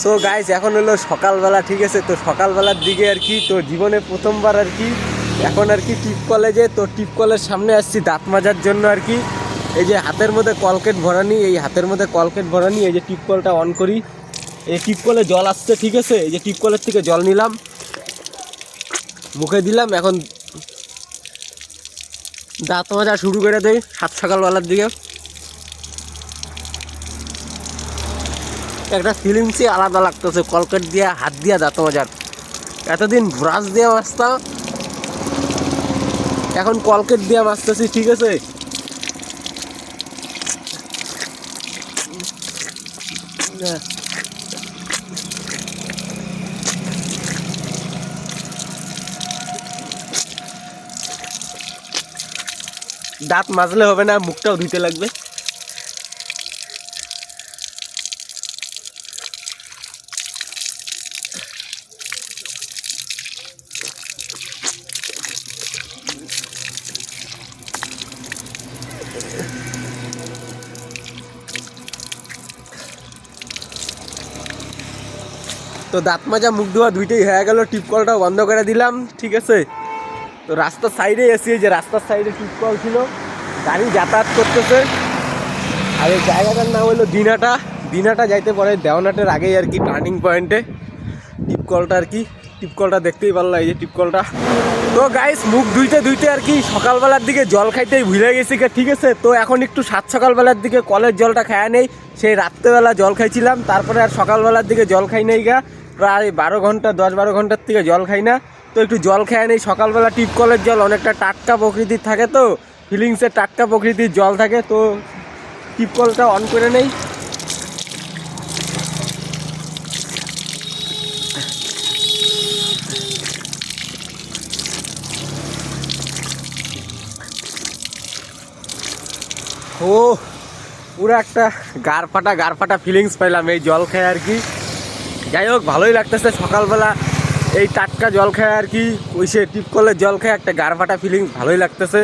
So guys এখন হলো সকালবেলা, ঠিক আছে। তো সকালবেলার দিকে আর কি, তো জীবনে প্রথমবার আর কি এখন আর কি টিপ কলেজে, তো টিপ কলের সামনে আসছি দাঁত মাজার জন্য আর কি। এই যে হাতের মধ্যে কলকেট ভরানি, এই হাতের মধ্যে কলকেট ভরানি, এই যে টিপ কলটা অন করি, এই টিপ কলে জল আসছে, ঠিক আছে। এই যে টিপ কলের থেকে জল নিলাম, মুখে দিলাম, এখন দাঁত মাজা শুরু করে দেয় সাত সকালবেলার দিকে। একটা ফিলিংসই আলাদা লাগতেছে কলকেট দিয়া হাত দিয়া দাঁত মাজার। এতদিন ব্রাশ দিয়ে মাজতাম, এখন কলকেট দিয়ে মাজতেছি, ঠিক আছে। দাঁত মাজলে হবে না, মুখটাও ধুতে লাগবে। তো দাঁত মাজা মুখ ধোয়া দুইটাই হয়ে গেল, টিপকলটাও বন্ধ করে দিলাম, ঠিক আছে। তো রাস্তার সাইডে এসি, যে রাস্তার সাইডে টিপকল ছিল, গাড়ি যাতায়াত করতেছে। আর এই জায়গাটার নাম হলো দিনাটা। দিনাটা যাইতে পরে দেওয়ানাটের আগেই আর কি টার্নিং পয়েন্টে টিপকলটা আর কি। টিপকলটা দেখতেই পারলো, এই যে টিপকলটা। তো গাইস মুখ ধুইতে ধুইতে আর কি সকালবেলার দিকে জল খাইতেই ভুলে গেছি, ঠিক আছে। তো এখন একটু সাত সকালবেলার দিকে কলের জলটা খায়া নেই, সেই রাত্রেবেলা জল খাইছিলাম, তারপরে আর সকালবেলার দিকে জল খাই নেই গা, প্রায় 12 ঘন্টা 10-12 ঘন্টার থেকে জল খাই না। তো একটু জল খায় নেই সকালবেলা। টিপকলের জল অনেকটা টাটকা প্রকৃতির থাকে, তো ফিলিংসের টাটকা প্রকৃতির জল থাকে। তো টিপকলটা অন করে নেই। ও পুরো একটা গার ফাটা ফিলিংস পাইলাম এই জল খেয়ে আর কি। যাই হোক, ভালোই লাগতেছে সকালবেলা এই টাটকা জল খায় আর কি, ওই সে টিপকলের জল খেয়ে একটা গার ফাটা ফিলিংস ভালোই লাগতেছে।